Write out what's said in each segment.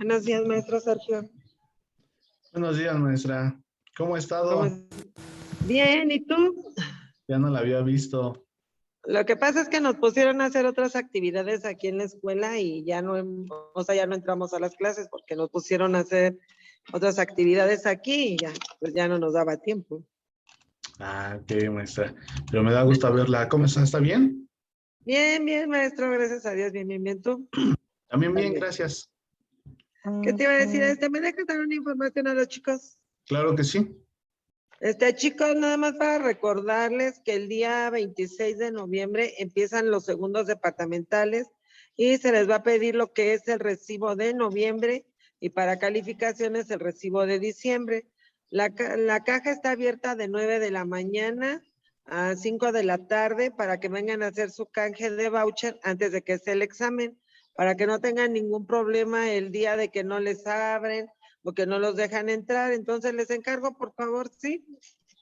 Buenos días, maestro Sergio. Buenos días, maestra. ¿Cómo ha ¿Cómo estado? es? Bien, ¿y tú? Ya no la había visto. Lo que pasa es que nos pusieron a hacer otras actividades aquí en la escuela y ya no, ya no entramos a las clases porque nos pusieron a hacer otras actividades aquí y ya, pues ya no nos daba tiempo. Ah, ok, maestra. Pero me da gusto verla. ¿Cómo está? ¿Está bien? Bien, bien, maestro, gracias a Dios, bien, bien, bien, ¿tú? También bien, También. gracias. ¿Qué te iba a decir? ¿Me dejas dar una información a los chicos? Claro que sí. Chicos, nada más para recordarles que el día 26 de noviembre empiezan los segundos departamentales y se les va a pedir lo que es el recibo de noviembre y para calificaciones el recibo de diciembre. La caja está abierta de 9 de la mañana a 5 de la tarde para que vengan a hacer su canje de voucher antes de que sea el examen, para que no tengan ningún problema el día de que no les abren porque no los dejan entrar. Entonces les encargo, por favor, sí,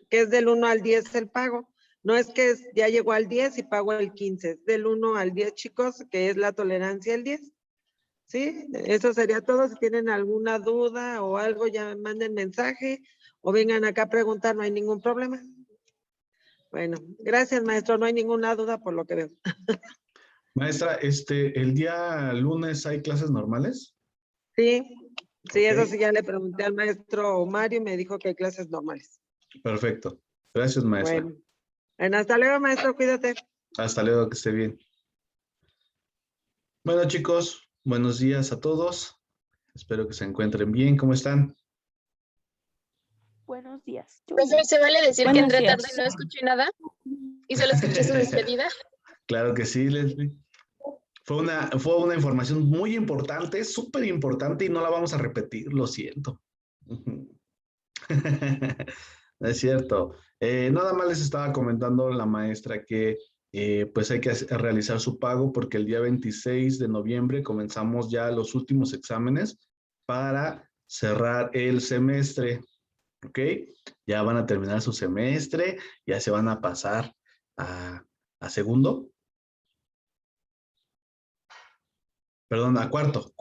que es del 1 al 10 el pago. No es que ya llegó al 10 y pago el 15, es del 1 al 10, chicos, que es la tolerancia al 10. ¿Sí? Eso sería todo. Si tienen alguna duda o algo, ya manden mensaje o vengan acá a preguntar, no hay ningún problema. Bueno, gracias, maestro, no hay ninguna duda por lo que veo. Maestra, el día lunes hay clases normales. Sí, sí, Ok, eso sí, ya le pregunté al maestro Mario y me dijo que hay clases normales. perfecto. Gracias, maestra. Bueno, hasta luego, maestro, cuídate. Hasta luego, que esté bien. Bueno, chicos, buenos días a todos. Espero que se encuentren bien. ¿Cómo están? Buenos días. Yo Profe, bien. ¿se vale decir que Buenos entré tarde días. y no escuché nada? ¿Y solo escuché su despedida? Claro que sí, Leslie. Fue una información muy importante, súper importante y no la vamos a repetir, lo siento. No es cierto. Nada más les estaba comentando la maestra que pues hay que realizar su pago porque el día 26 de noviembre comenzamos ya los últimos exámenes para cerrar el semestre, ¿ok? Ya van a terminar su semestre, ya se van a pasar a, a segundo. Perdón, a cuarto.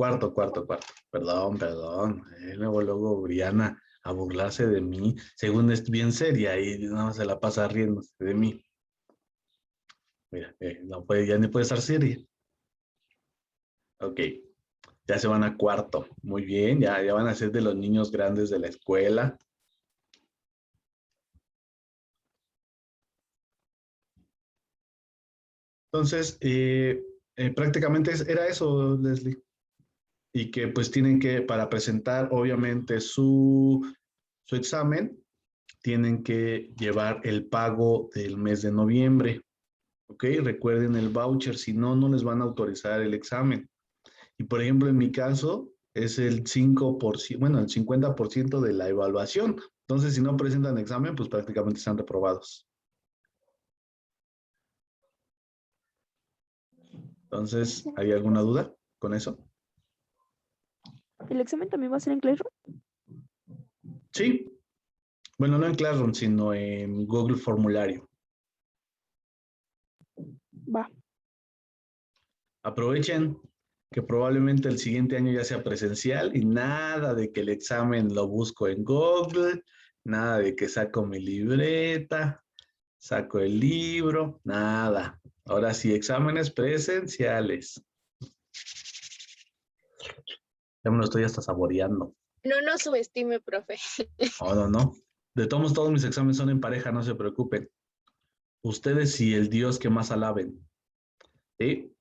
Perdón. Luego Briana a burlarse de mí, según es bien seria y no se la pasa riendo de mí. Mira, no puede, ya ni puede estar seria. Ok, ya se van a cuarto. Muy bien, ya van a ser de los niños grandes de la escuela. Entonces, prácticamente era eso, Leslie. Y que pues tienen que, para presentar obviamente su examen, tienen que llevar el pago del mes de noviembre. ¿Ok? Recuerden el voucher, si no, no les van a autorizar el examen. Y por ejemplo, en mi caso, es el 5%, bueno, el 50% de la evaluación. Entonces, si no presentan examen, pues prácticamente están reprobados. Entonces, ¿hay alguna duda con eso? ¿El examen también va a ser en Classroom? Sí. Bueno, no en Classroom, sino en Google Formulario. Va. Aprovechen que probablemente el siguiente año ya sea presencial y nada de que el examen lo busco en Google, nada de que saco mi libreta, saco el libro, nada. Ahora sí, exámenes presenciales. Ya me lo estoy hasta saboreando. No nos subestime, profe. No. De todos mis exámenes son en pareja, no se preocupen. Ustedes y el Dios que más alaben. ¿Sí?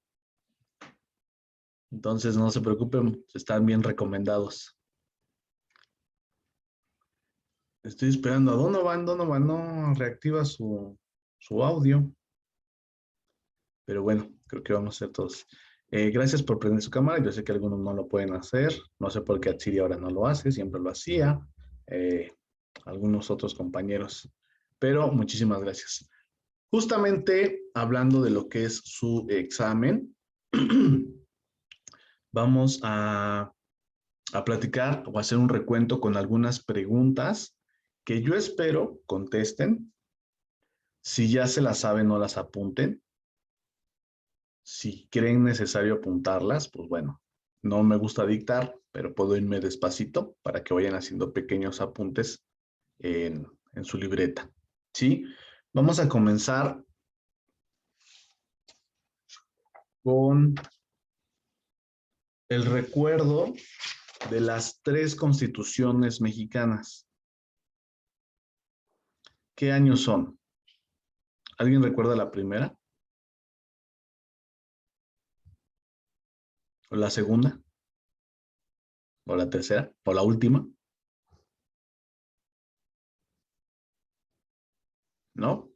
Entonces no se preocupen, están bien recomendados. Estoy esperando a Donovan no reactiva su audio. Pero bueno, creo que vamos a hacer todos. Gracias por prender su cámara. Yo sé que algunos no lo pueden hacer. No sé por qué Atsiri ahora no lo hace, siempre lo hacía. Algunos otros compañeros. Pero muchísimas gracias. Justamente hablando de lo que es su examen, vamos a platicar o hacer un recuento con algunas preguntas que yo espero contesten. Si ya se las saben, no las apunten. Si creen necesario apuntarlas, pues bueno, no me gusta dictar, pero puedo irme despacito para que vayan haciendo pequeños apuntes en su libreta. ¿Sí? Vamos a comenzar con el recuerdo de las 3 constituciones mexicanas. ¿Qué años son? ¿Alguien recuerda la primera? ¿O la segunda? ¿O la tercera? ¿O la última? ¿No?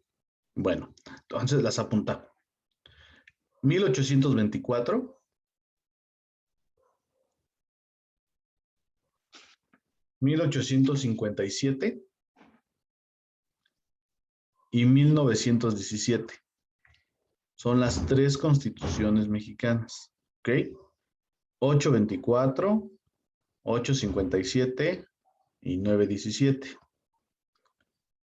Bueno, entonces las apuntamos. 1824, 1857 y 1917. Son las 3 constituciones mexicanas. ¿Ok? 824, 857 y 917.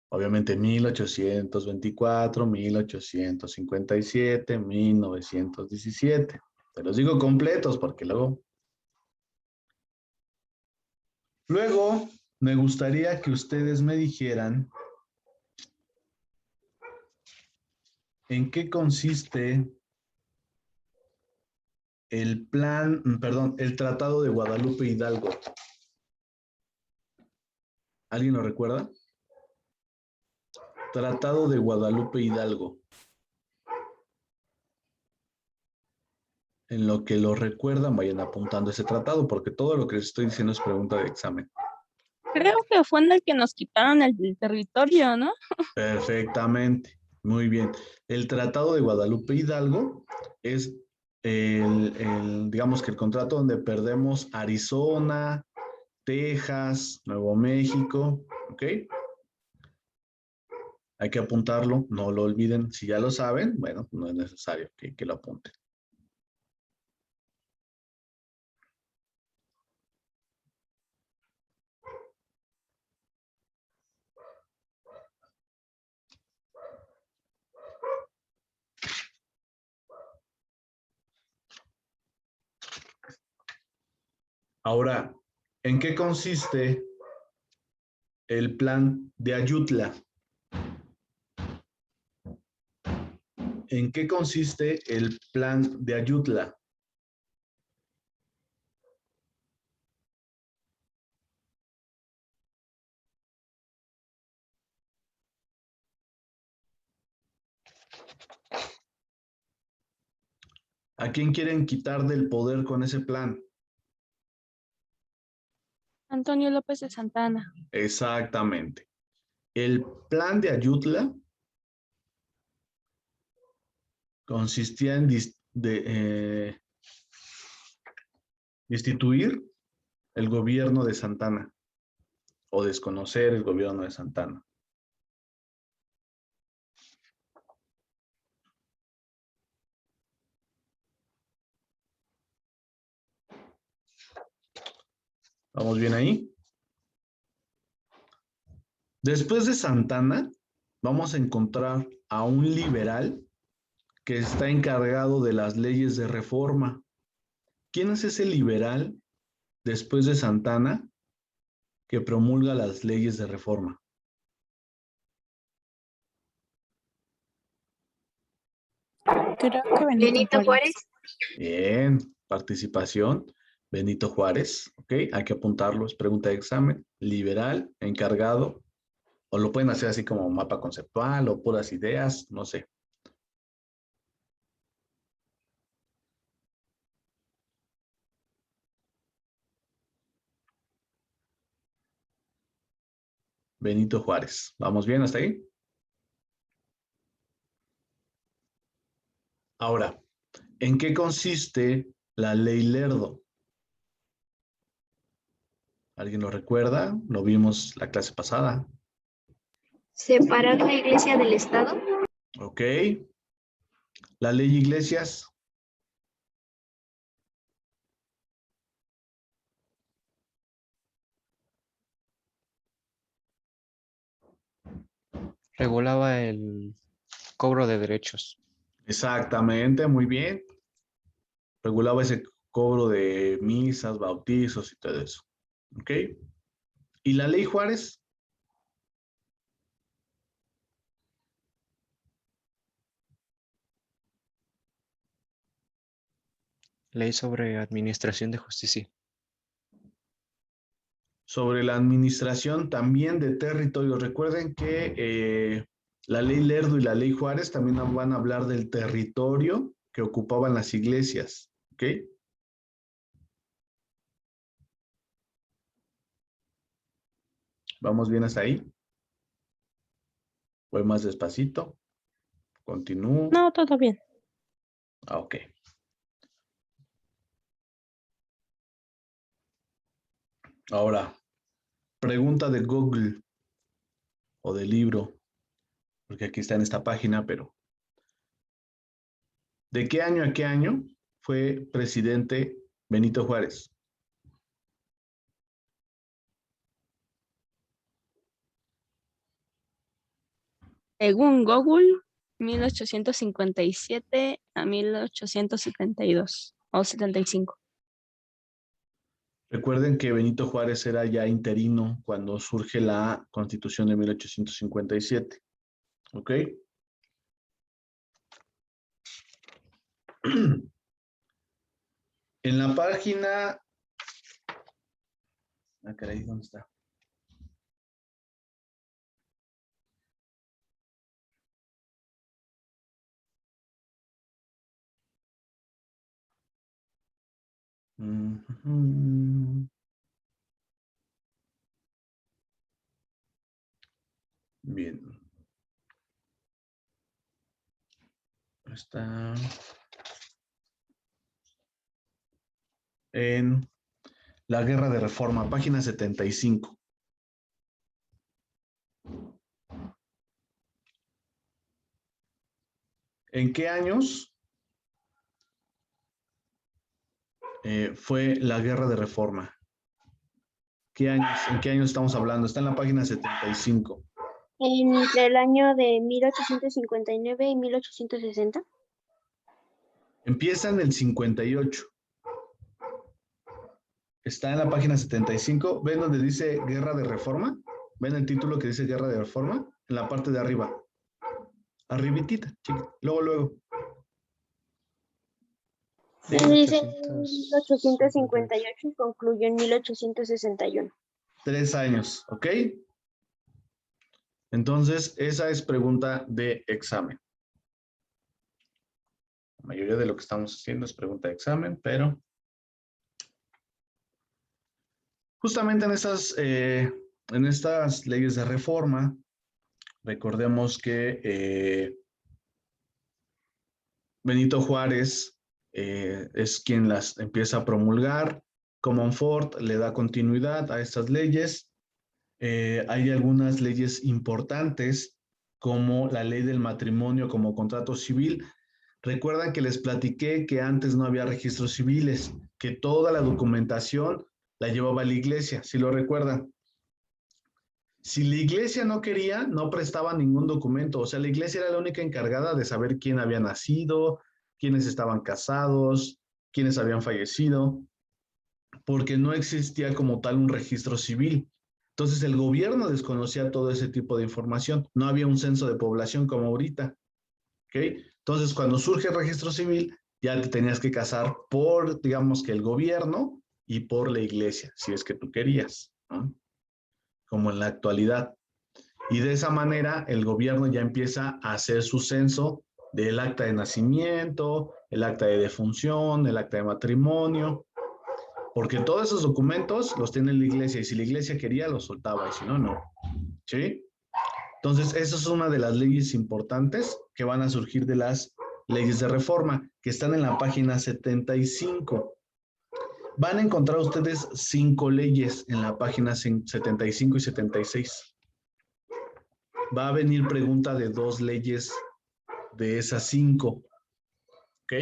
Obviamente 1824, 1857, 1917. Te los digo completos porque luego... Luego, me gustaría que ustedes me dijeran en qué consiste el el Tratado de Guadalupe Hidalgo. ¿Alguien lo recuerda? Tratado de Guadalupe Hidalgo. En lo que lo recuerdan, vayan apuntando ese tratado, porque todo lo que les estoy diciendo es pregunta de examen. Creo que fue en el que nos quitaron el territorio, ¿no? Perfectamente. Muy bien. El Tratado de Guadalupe Hidalgo es digamos que el contrato donde perdemos Arizona, Texas, Nuevo México, ¿ok? Hay que apuntarlo, no lo olviden. Si ya lo saben, bueno, no es necesario que lo apunten. Ahora, ¿en qué consiste el plan de Ayutla? ¿En qué consiste el plan de Ayutla? ¿A quién quieren quitar del poder con ese plan? Antonio López de Santana. Exactamente. El plan de Ayutla consistía en destituir el gobierno de Santana o desconocer el gobierno de Santana. ¿Vamos bien ahí? Después de Santana, vamos a encontrar a un liberal que está encargado de las leyes de reforma. ¿Quién es ese liberal después de Santana que promulga las leyes de reforma? Creo que Benito Benito Juárez. Bien, participación. Benito Juárez, ¿ok? Hay que apuntarlo, es pregunta de examen. Liberal, encargado, o lo pueden hacer así como mapa conceptual o puras ideas, no sé. Benito Juárez. ¿Vamos bien hasta ahí? Ahora, ¿en qué consiste la ley Lerdo? ¿Alguien lo recuerda? Lo vimos la clase pasada. Separar la iglesia del Estado. ¿Ok? La ley Iglesias. Regulaba el cobro de derechos. Exactamente, muy bien. Regulaba ese cobro de misas, bautizos y todo eso. ¿Ok? ¿Y la ley Juárez? Ley sobre administración de justicia. Sobre la administración también de territorios. Recuerden que la ley Lerdo y la ley Juárez también van a hablar del territorio que ocupaban las iglesias. ¿Ok? ¿Vamos bien hasta ahí? Voy más despacito. Continúo. No, todo bien. Ok. Ahora, pregunta de Google o de libro, porque aquí está en esta página, pero ¿de qué año a qué año fue presidente Benito Juárez? Según Google, 1857 a 1872 o 75. Recuerden que Benito Juárez era ya interino cuando surge la Constitución de 1857. ¿Ok? En la página... Ah, caray, ¿dónde está? Bien. Está en la Guerra de Reforma, página 75. ¿En qué años fue la Guerra de Reforma? ¿Qué años, ¿En qué años estamos hablando? Está en la página 75. Entre el año de 1859 y 1860. Empieza en el 58. Está en la página 75. ¿Ven donde dice Guerra de Reforma? ¿Ven el título que dice Guerra de Reforma? En la parte de arriba. Arribitita, chica. Luego. Sí, dice 1858 y concluyó en 1861. 3 años, ¿ok? Entonces, esa es pregunta de examen. La mayoría de lo que estamos haciendo es pregunta de examen, pero justamente en estas leyes de reforma, recordemos que Benito Juárez es quien las empieza a promulgar. Comonfort le da continuidad a estas leyes. Hay algunas leyes importantes, como la ley del matrimonio como contrato civil. Recuerdan que les platiqué que antes no había registros civiles, que toda la documentación la llevaba la iglesia, si lo recuerdan. Si la iglesia no quería, no prestaba ningún documento. O sea, la iglesia era la única encargada de saber quién había nacido, quiénes estaban casados, quiénes habían fallecido, porque no existía como tal un registro civil. Entonces el gobierno desconocía todo ese tipo de información. No había un censo de población como ahorita. ¿Okay? Entonces cuando surge el registro civil, ya te tenías que casar por, digamos que el gobierno y por la iglesia, si es que tú querías, ¿no? Como en la actualidad. Y de esa manera el gobierno ya empieza a hacer su censo del acta de nacimiento, el acta de defunción, el acta de matrimonio, porque todos esos documentos los tiene la iglesia y si la iglesia quería los soltaba y si no, no. ¿Sí? Entonces, esa es una de las leyes importantes que van a surgir de las leyes de reforma, que están en la página 75. Van a encontrar ustedes 5 leyes en la página 75 y 76. Va a venir pregunta de 2 leyes de esas 5. ¿Ok?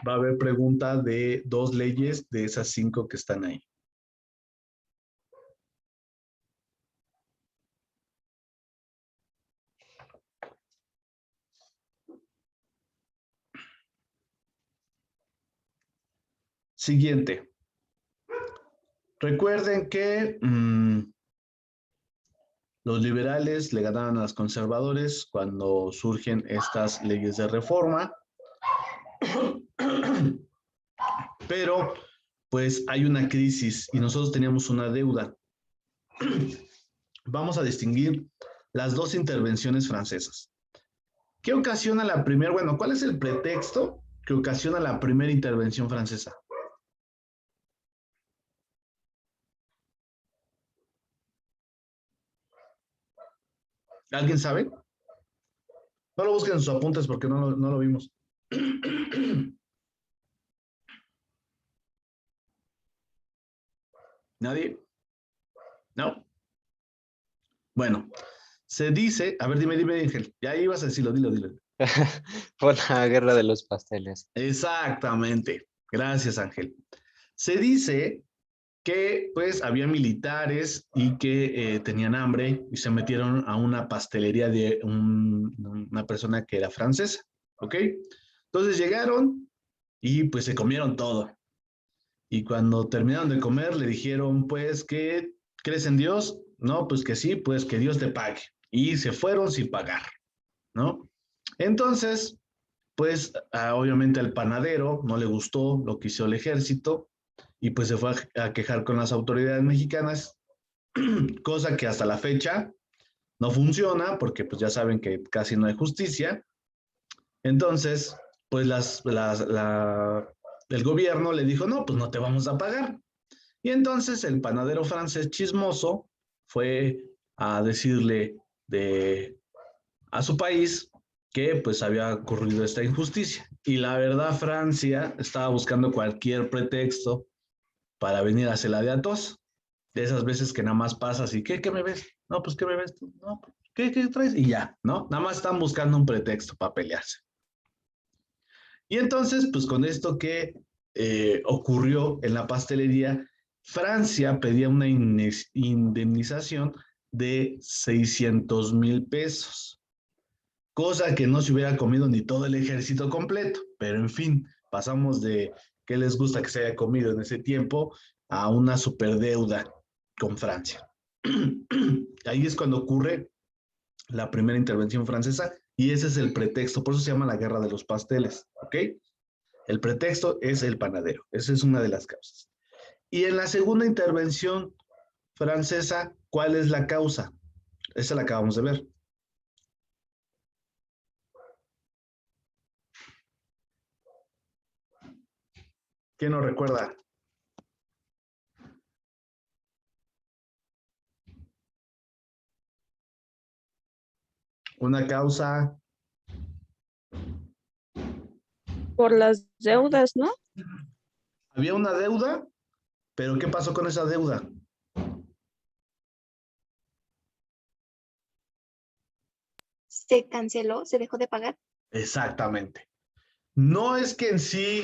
Va a haber pregunta de 2 leyes de esas 5 que están ahí. Siguiente. Recuerden que los liberales le ganaban a los conservadores cuando surgen estas leyes de reforma. Pero pues hay una crisis y nosotros teníamos una deuda. Vamos a distinguir las dos intervenciones francesas. ¿Qué ocasiona la primera? Bueno, ¿cuál es el pretexto que ocasiona la primera intervención francesa? ¿Alguien sabe? No lo busquen en sus apuntes porque no lo vimos. ¿Nadie? ¿No? Bueno, se dice, a ver, dime, Ángel, ya ibas a decirlo, dilo. Fue la guerra de los pasteles. Exactamente, gracias, Ángel. Se dice que pues había militares y que tenían hambre y se metieron a una pastelería de una persona que era francesa, ¿ok? Entonces llegaron y pues se comieron todo. Y cuando terminaron de comer le dijeron pues que ¿crees en Dios? No, pues que sí, pues que Dios te pague. Y se fueron sin pagar, ¿no? Entonces, pues obviamente al panadero no le gustó lo que hizo el ejército y pues se fue a quejar con las autoridades mexicanas, cosa que hasta la fecha no funciona porque pues ya saben que casi no hay justicia. Entonces, pues el gobierno le dijo, no, pues no te vamos a pagar. Y entonces el panadero francés chismoso fue a decirle a su país que pues había ocurrido esta injusticia. Y la verdad, Francia estaba buscando cualquier pretexto para venir a hacerla de a tos. De esas veces que nada más pasas y ¿qué me ves? No, pues ¿qué me ves tú? No, ¿qué traes? Y ya, ¿no? Nada más están buscando un pretexto para pelearse. Y entonces, pues con esto que ocurrió en la pastelería, Francia pedía una indemnización de 600,000 pesos, cosa que no se hubiera comido ni todo el ejército completo, pero en fin, pasamos de qué les gusta que se haya comido en ese tiempo a una superdeuda con Francia. Ahí es cuando ocurre la primera intervención francesa y ese es el pretexto, por eso se llama la guerra de los pasteles, ¿ok? El pretexto es el panadero, esa es una de las causas. Y en la segunda intervención francesa, ¿cuál es la causa? Esa la acabamos de ver. ¿Quién nos recuerda? Una causa. Por las deudas, ¿no? Había una deuda, pero ¿qué pasó con esa deuda? Se canceló, se dejó de pagar. Exactamente. No es que en sí,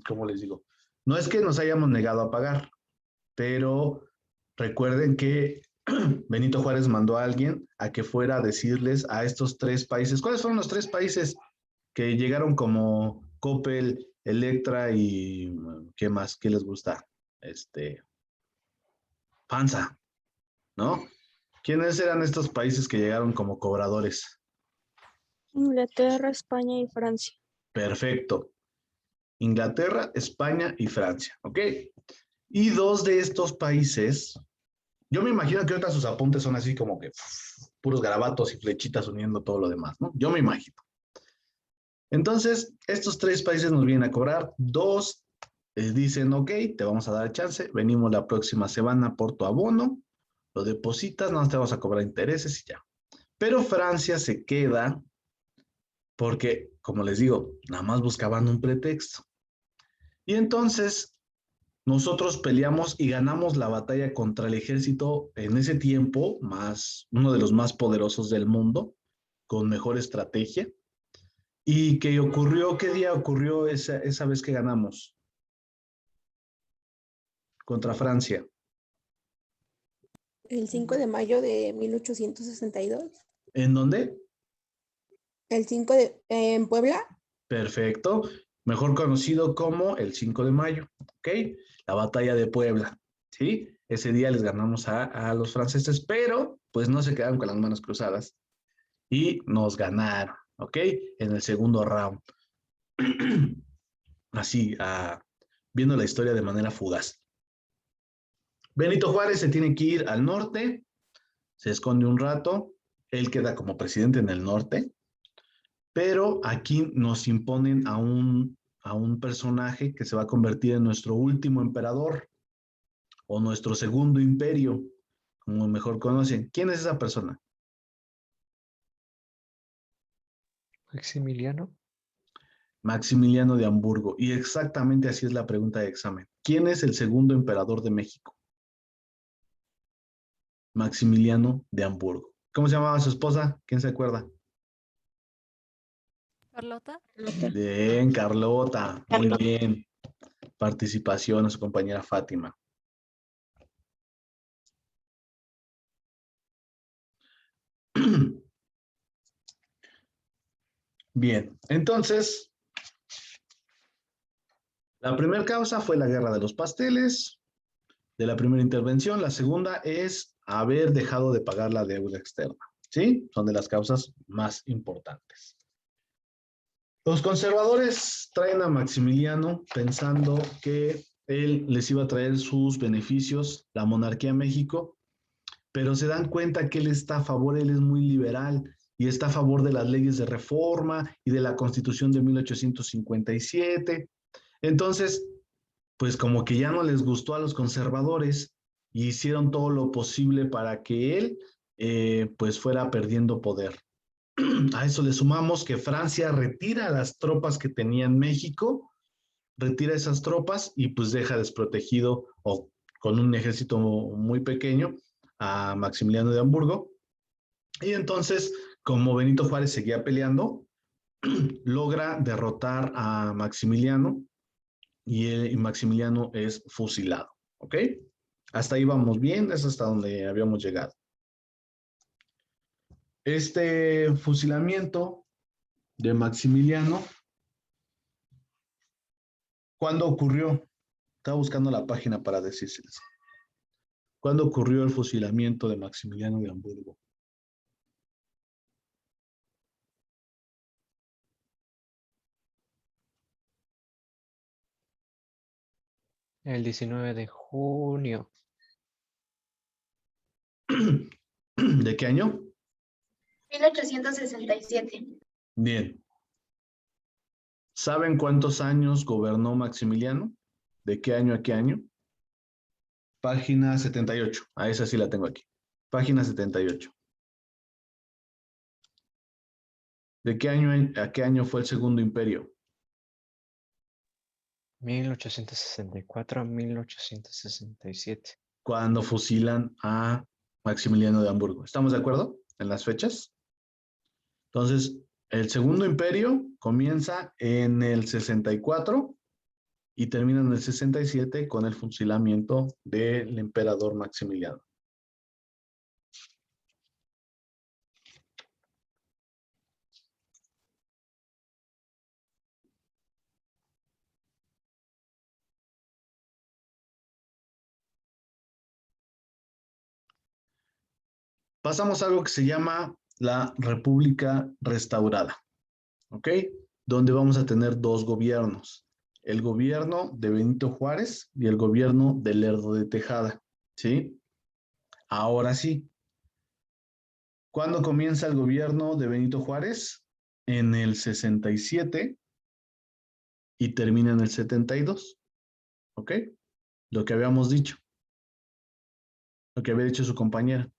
¿cómo les digo? No es que nos hayamos negado a pagar, pero recuerden que Benito Juárez mandó a alguien a que fuera a decirles a estos tres países, ¿cuáles fueron los tres países que llegaron como Coppel, Electra y qué más? ¿Qué les gusta? FANSA, ¿no? ¿Quiénes eran estos países que llegaron como cobradores? Inglaterra, España y Francia. Perfecto. Inglaterra, España y Francia, ¿ok? Y dos de estos países, yo me imagino que ahorita sus apuntes son así como que puros garabatos y flechitas uniendo todo lo demás, ¿no? Yo me imagino. Entonces, estos tres países nos vienen a cobrar, dos dicen, ok, te vamos a dar chance, venimos la próxima semana por tu abono, lo depositas, no te vamos a cobrar intereses y ya. Pero Francia se queda porque, como les digo, nada más buscaban un pretexto. Y entonces nosotros peleamos y ganamos la batalla contra el ejército en ese tiempo, uno de los más poderosos del mundo, con mejor estrategia. ¿Y qué ocurrió? ¿Qué día ocurrió esa vez que ganamos contra Francia? El 5 de mayo de 1862. ¿En dónde? En Puebla. Perfecto. mejor conocido como el 5 de mayo, ¿ok? La batalla de Puebla, ¿sí? Ese día les ganamos a los franceses, pero pues no se quedaron con las manos cruzadas y nos ganaron, ¿ok? En el segundo round. Así, viendo la historia de manera fugaz. Benito Juárez se tiene que ir al norte, se esconde un rato, él queda como presidente en el norte, pero aquí nos imponen a un personaje que se va a convertir en nuestro último emperador o nuestro segundo imperio, como mejor conocen. ¿Quién es esa persona? Maximiliano. Maximiliano de Hamburgo. Y exactamente así es la pregunta de examen. ¿Quién es el segundo emperador de México? Maximiliano de Hamburgo. ¿Cómo se llamaba su esposa? ¿Quién se acuerda? Carlota. Bien, Carlota. Muy bien. Participación a su compañera Fátima. Bien, entonces, la primera causa fue la guerra de los pasteles, de la primera intervención. La segunda es haber dejado de pagar la deuda externa. ¿Sí? Son de las causas más importantes. Los conservadores traen a Maximiliano pensando que él les iba a traer sus beneficios, la monarquía a México, pero se dan cuenta que él está a favor, él es muy liberal y está a favor de las leyes de reforma y de la Constitución de 1857. Entonces, pues como que ya no les gustó a los conservadores y hicieron todo lo posible para que él pues fuera perdiendo poder. A eso le sumamos que Francia retira las tropas que tenía en México, retira esas tropas y pues deja desprotegido o con un ejército muy pequeño a Maximiliano de Hamburgo. Y entonces, como Benito Juárez seguía peleando, logra derrotar a Maximiliano y Maximiliano es fusilado. ¿Ok? Hasta ahí vamos bien, es hasta donde habíamos llegado. Este fusilamiento de Maximiliano, ¿cuándo ocurrió? Estaba buscando la página para decírseles. ¿Cuándo ocurrió el fusilamiento de Maximiliano de Hamburgo? El 19 de junio. ¿De qué año? 1867. Bien. ¿Saben cuántos años gobernó Maximiliano? ¿De qué año a qué año? Página 78. A esa sí la tengo aquí. Página 78. ¿De qué año a qué año fue el Segundo Imperio? 1864 a 1867. Cuando fusilan a Maximiliano de Hamburgo. ¿Estamos de acuerdo en las fechas? Entonces, el Segundo Imperio comienza en el 64 y termina en el 67 con el fusilamiento del emperador Maximiliano. Pasamos a algo que se llama la República Restaurada, ¿ok? Donde vamos a tener dos gobiernos, el gobierno de Benito Juárez y el gobierno de Lerdo de Tejada, ¿sí? Ahora sí, ¿cuándo comienza el gobierno de Benito Juárez? En el 67 y termina en el 72, ¿ok? Lo que habíamos dicho, lo que había dicho su compañera.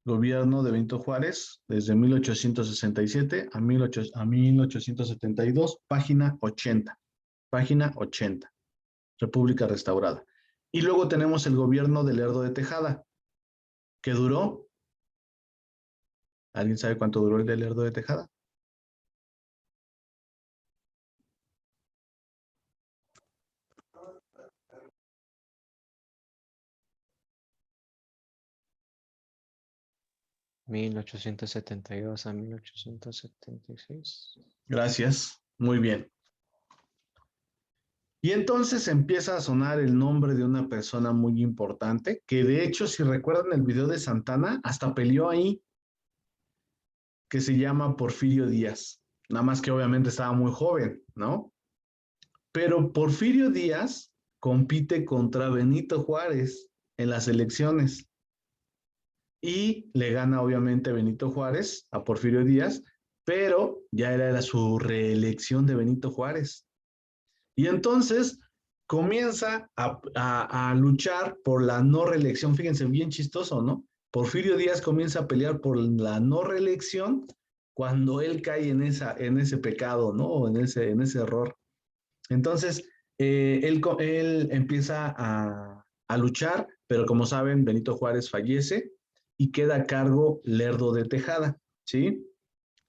Gobierno de Benito Juárez desde 1867 a 1872, página 80. Página 80. República Restaurada. Y luego tenemos el gobierno de Lerdo de Tejada, que duró. ¿Alguien sabe cuánto duró el de Lerdo de Tejada? ¿1872 a 1876? Gracias. Muy bien. Y entonces empieza a sonar el nombre de una persona muy importante, que de hecho, si recuerdan el video de Santana, hasta peleó ahí, que se llama Porfirio Díaz. Nada más que obviamente estaba muy joven, ¿no? Pero Porfirio Díaz compite contra Benito Juárez en las elecciones y le gana obviamente Benito Juárez a Porfirio Díaz, pero ya era su reelección de Benito Juárez. Y entonces comienza a luchar por la no reelección. Fíjense, bien chistoso, ¿no? Porfirio Díaz comienza a pelear por la no reelección cuando él cae en ese pecado, ¿no? En ese error. Entonces, él empieza a luchar, pero como saben, Benito Juárez fallece y queda a cargo Lerdo de Tejada, ¿sí?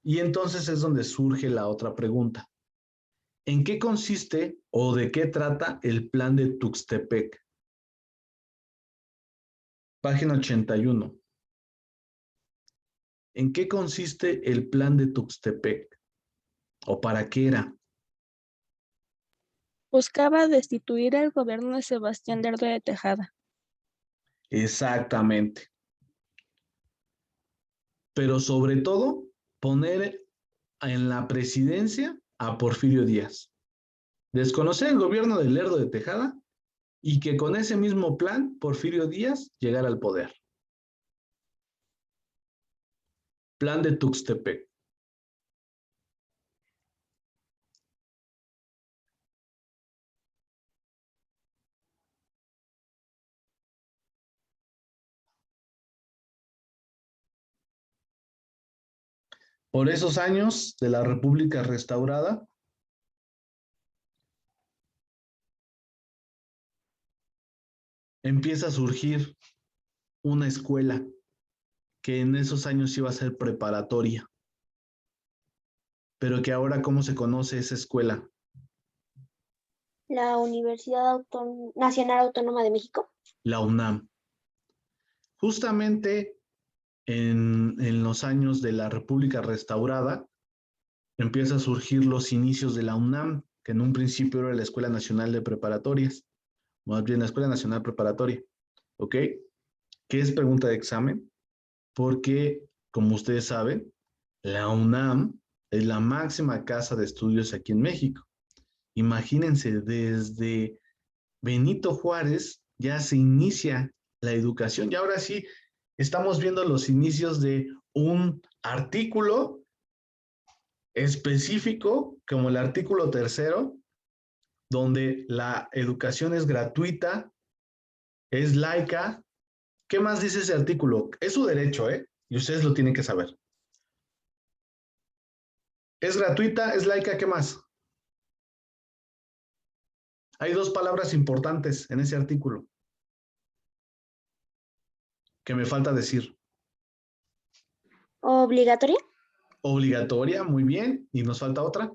Y entonces es donde surge la otra pregunta. ¿En qué consiste o de qué trata el plan de Tuxtepec? Página 81. ¿En qué consiste el plan de Tuxtepec? ¿O para qué era? Buscaba destituir el gobierno de Sebastián Lerdo de Tejada. Exactamente. Pero sobre todo, poner en la presidencia a Porfirio Díaz. Desconocer el gobierno de Lerdo de Tejada y que con ese mismo plan Porfirio Díaz llegara al poder. Plan de Tuxtepec. Por esos años de la República restaurada, empieza a surgir una escuela que en esos años iba a ser preparatoria, pero que ahora, ¿cómo se conoce esa escuela? La Universidad Nacional Autónoma de México. La UNAM. Justamente en los años de la República restaurada, empieza a surgir los inicios de la UNAM, que en un principio era la Escuela Nacional de Preparatorias, más bien la Escuela Nacional Preparatoria, ¿ok? ¿Qué es pregunta de examen? Porque, como ustedes saben, la UNAM es la máxima casa de estudios aquí en México. Imagínense, desde Benito Juárez ya se inicia la educación y ahora sí estamos viendo los inicios de un artículo específico, como el artículo 3, donde la educación es gratuita, es laica. ¿Qué más dice ese artículo? Es su derecho, ¿eh? Y ustedes lo tienen que saber. Es gratuita, es laica, ¿qué más? Hay dos palabras importantes en ese artículo que me falta decir. ¿Obligatoria? Obligatoria, muy bien. ¿Y nos falta otra?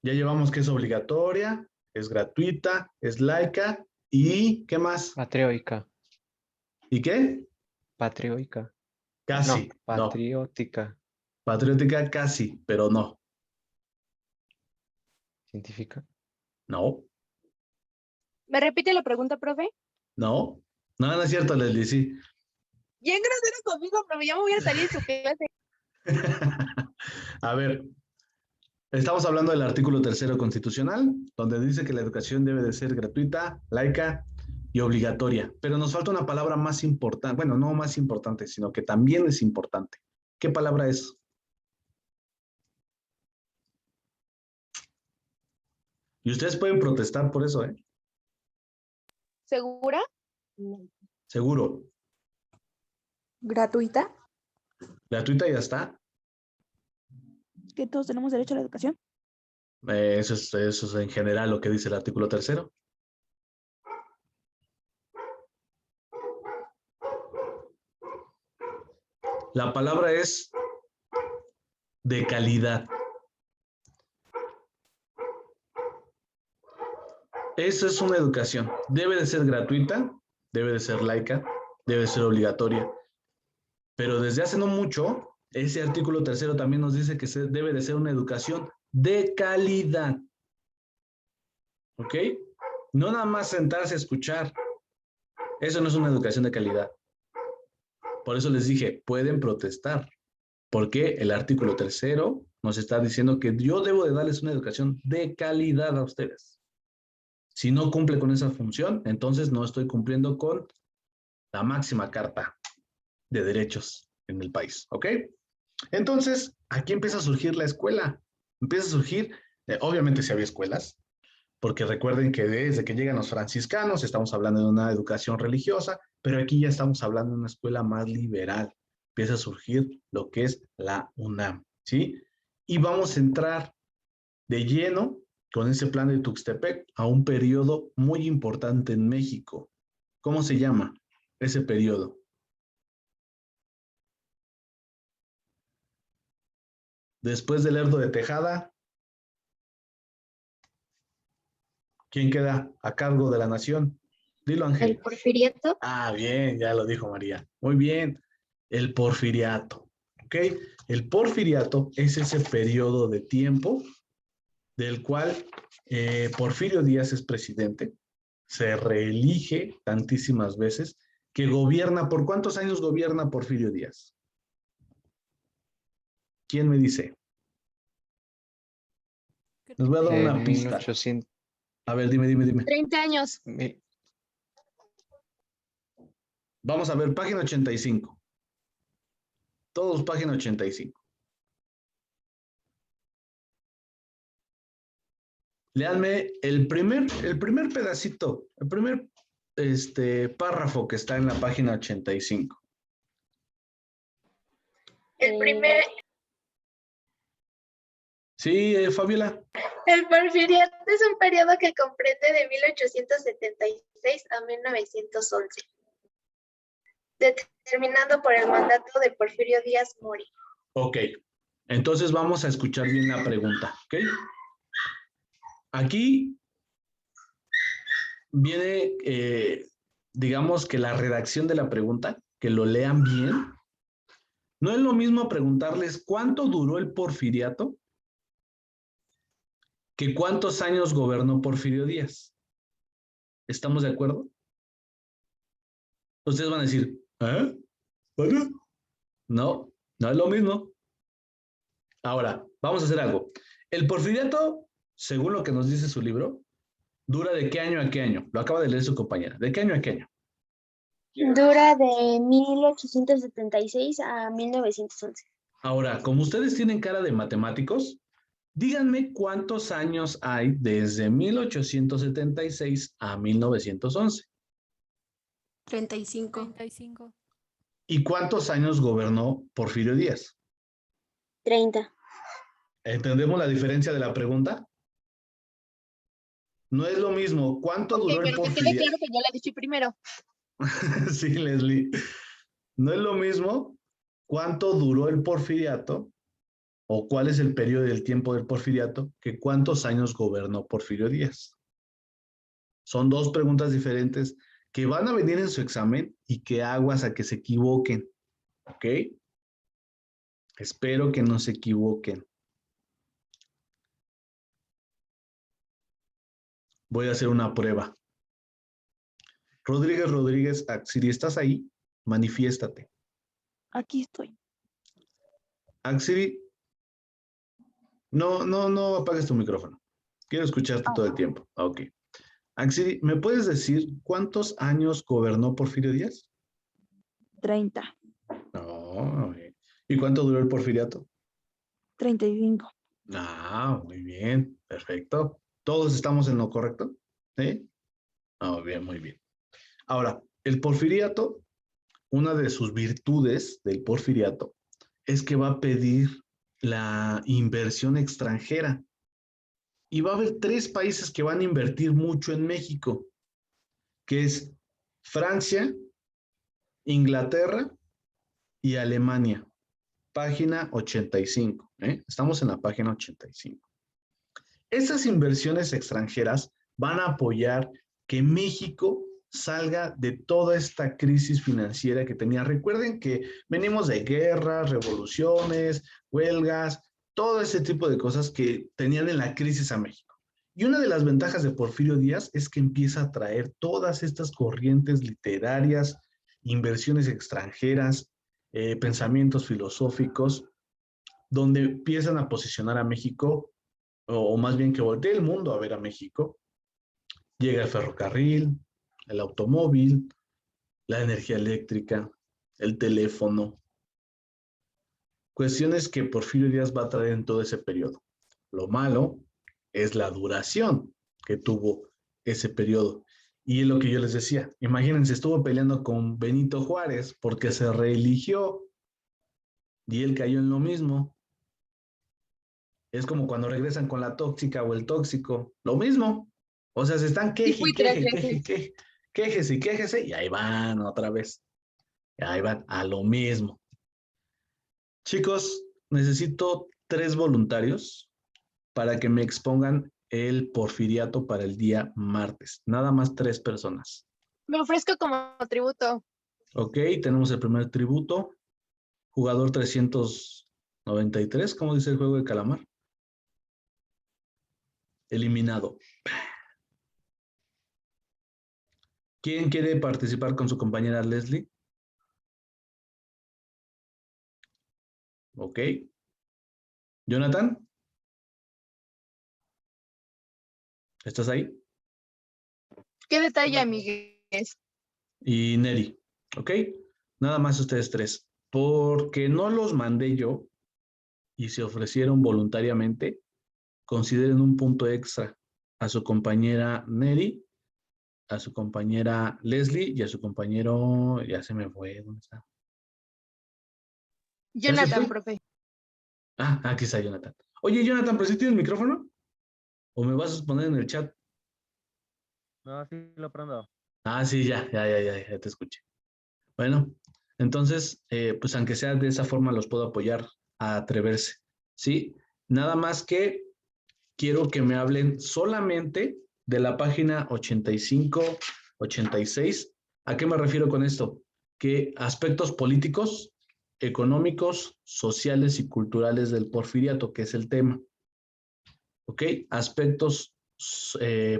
Ya llevamos que es obligatoria, es gratuita, es laica y ¿qué más? Patriótica. ¿Y qué? Patriótica. Casi, No, no. patriótica. Patriótica casi, pero no. Científica. No, ¿Me repite la pregunta, profe? no. No, no es cierto, Leslie, sí. Bien grosero conmigo, profe, ya me voy a salir de su clase. A ver, estamos hablando del artículo 3 constitucional, donde dice que la educación debe de ser gratuita, laica y obligatoria. Pero nos falta una palabra más importante, bueno, no más importante, sino que también es importante. ¿Qué palabra es? Y ustedes pueden protestar por eso, ¿eh? ¿Segura? Seguro. Gratuita. Gratuita ya está. Que todos tenemos derecho a la educación. Eso es en general lo que dice el artículo 3. La palabra es de calidad. Esa es una educación. Debe de ser gratuita, debe de ser laica, debe de ser obligatoria. Pero desde hace no mucho, ese artículo 3º también nos dice que debe de ser una educación de calidad. ¿Ok? No nada más sentarse a escuchar. Eso no es una educación de calidad. Por eso les dije, pueden protestar. Porque el artículo 3º nos está diciendo que yo debo de darles una educación de calidad a ustedes. Si no cumple con esa función, entonces no estoy cumpliendo con la máxima carta de derechos en el país. ¿Ok? Entonces, aquí empieza a surgir la escuela. Empieza a surgir, obviamente si había escuelas, porque recuerden que desde que llegan los franciscanos estamos hablando de una educación religiosa, pero aquí ya estamos hablando de una escuela más liberal. Empieza a surgir lo que es la UNAM, ¿sí? Y vamos a entrar de lleno con ese plan de Tuxtepec a un periodo muy importante en México. ¿Cómo se llama ese periodo? Después del Lerdo de Tejada, ¿quién queda a cargo de la nación? Dilo, Ángel. El Porfiriato. Ah, bien, ya lo dijo María. Muy bien. El Porfiriato. ¿Ok? El Porfiriato es ese periodo de tiempo del cual Porfirio Díaz es presidente. Se reelige tantísimas veces que gobierna. ¿Por cuántos años gobierna Porfirio Díaz? ¿Quién me dice? Les voy a dar una pista. 1800. A ver, dime. 30 años. Vamos a ver, página 85. Todos página 85. Léanme el primer pedacito, el primer párrafo que está en la página 85. El primer. Sí, Fabiola. El Porfiriato es un periodo que comprende de 1876 a 1911, determinado por el mandato de Porfirio Díaz Mori. Ok, entonces vamos a escuchar bien la pregunta, ¿ok? Aquí viene, digamos que la redacción de la pregunta, que lo lean bien. No es lo mismo preguntarles cuánto duró el Porfiriato que cuántos años gobernó Porfirio Díaz. ¿Estamos de acuerdo? Ustedes van a decir, ¿eh? ¿Bueno? No, no es lo mismo. Ahora, vamos a hacer algo. El Porfiriato, según lo que nos dice su libro, ¿dura de qué año a qué año? Lo acaba de leer su compañera. ¿De qué año a qué año? Dura de 1876 a 1911. Ahora, como ustedes tienen cara de matemáticos, díganme cuántos años hay desde 1876 a 1911. 35. 35. ¿Y cuántos años gobernó Porfirio Díaz? 30. ¿Entendemos la diferencia de la pregunta? No es lo mismo. ¿Cuánto Ok, duró el pero que quede Porfiriato? claro que yo la dije primero. Sí, Leslie. No es lo mismo cuánto duró el Porfiriato o cuál es el periodo del tiempo del Porfiriato que cuántos años gobernó Porfirio Díaz. Son dos preguntas diferentes que van a venir en su examen y que aguas a que se equivoquen. ¿Ok? Espero que no se equivoquen. Voy a hacer una prueba. Rodríguez, Axiri, ¿estás ahí? Manifiéstate. Aquí estoy. Axiri, no apagues tu micrófono. Quiero escucharte todo el tiempo. Ok. Axiri, ¿me puedes decir cuántos años gobernó Porfirio Díaz? 30. No. ¿Y cuánto duró el Porfiriato? 35. Ah, muy bien. Perfecto. ¿Todos estamos en lo correcto? ¿Sí? Ah, bien, muy bien. Ahora, el Porfiriato, una de sus virtudes del Porfiriato es que va a pedir la inversión extranjera. Y va a haber 3 países que van a invertir mucho en México, que es Francia, Inglaterra y Alemania. Página 85. Estamos en la página 85. Estas inversiones extranjeras van a apoyar que México salga de toda esta crisis financiera que tenía. Recuerden que venimos de guerras, revoluciones, huelgas, todo ese tipo de cosas que tenían en la crisis a México. Y una de las ventajas de Porfirio Díaz es que empieza a traer todas estas corrientes literarias, inversiones extranjeras, pensamientos filosóficos, donde empiezan a posicionar a México, o más bien que voltee el mundo a ver a México. Llega el ferrocarril, el automóvil, la energía eléctrica, el teléfono. Cuestiones que Porfirio Díaz va a traer en todo ese periodo. Lo malo es la duración que tuvo ese periodo. Y es lo que yo les decía. Imagínense, estuvo peleando con Benito Juárez porque se reeligió y él cayó en lo mismo. Es como cuando regresan con la tóxica o el tóxico. Lo mismo. O sea, se están quéjese y ahí van otra vez. Y ahí van a lo mismo. Chicos, necesito 3 voluntarios para que me expongan el porfiriato para el día martes. Nada más 3 personas. Me ofrezco como tributo. Ok, tenemos el primer tributo. Jugador 393, ¿cómo dice el juego de calamar? Eliminado. ¿Quién quiere participar con su compañera Leslie? Ok. Jonathan, ¿estás ahí? ¿Qué detalle, amigues? Y Neri, ¿ok? Nada más ustedes 3. Porque no los mandé yo y se ofrecieron voluntariamente, consideren un punto extra a su compañera Neri, a su compañera Leslie y a su compañero, ya se me fue, ¿dónde está? ¿Ya se Jonathan, fue? profe. Ah, aquí está Jonathan. Oye, Jonathan, ¿pero sí tienes el micrófono? ¿O me vas a poner en el chat? No, sí lo prendo. Ah, sí, ya te escuché. Bueno, entonces, pues aunque sea de esa forma, los puedo apoyar a atreverse, ¿sí? Nada más que quiero que me hablen solamente de la página 85, 86. ¿A qué me refiero con esto? Que aspectos políticos, económicos, sociales y culturales del porfiriato, que es el tema. ¿Ok? Aspectos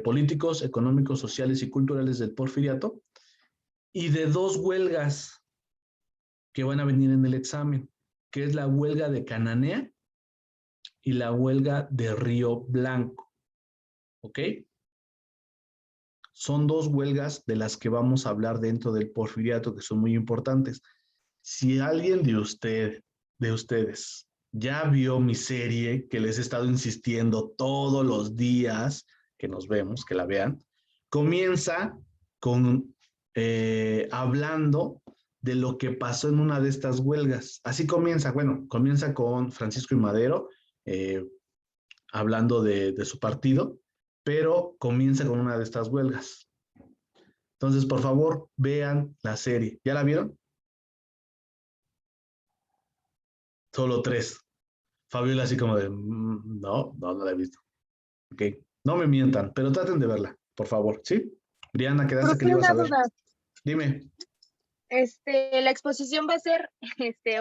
políticos, económicos, sociales y culturales del porfiriato y de 2 huelgas que van a venir en el examen, que es la huelga de Cananea y la huelga de Río Blanco. ¿Ok? Son 2 huelgas de las que vamos a hablar dentro del porfiriato que son muy importantes. Si alguien de ustedes, ya vio mi serie que les he estado insistiendo todos los días que nos vemos, que la vean, comienza con hablando de lo que pasó en una de estas huelgas. Así comienza, bueno, comienza con Francisco I. Madero, hablando de su partido, pero comienza con una de estas huelgas. Entonces, por favor, vean la serie. ¿Ya la vieron? Solo 3. Fabiola así como de, no la he visto. Ok, no me mientan, pero traten de verla, por favor, ¿sí? Briana, quedaste que Profe, le ibas una a ver. duda. Dime, ¿La exposición va a ser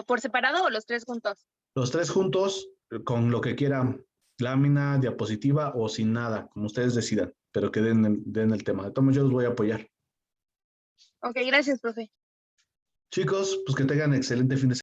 por separado o los 3 juntos? los 3 juntos, con lo que quieran, lámina, diapositiva o sin nada, como ustedes decidan, pero que den el tema. De todos modos, yo los voy a apoyar. Ok, gracias, profe. Chicos, pues que tengan excelente fin de semana.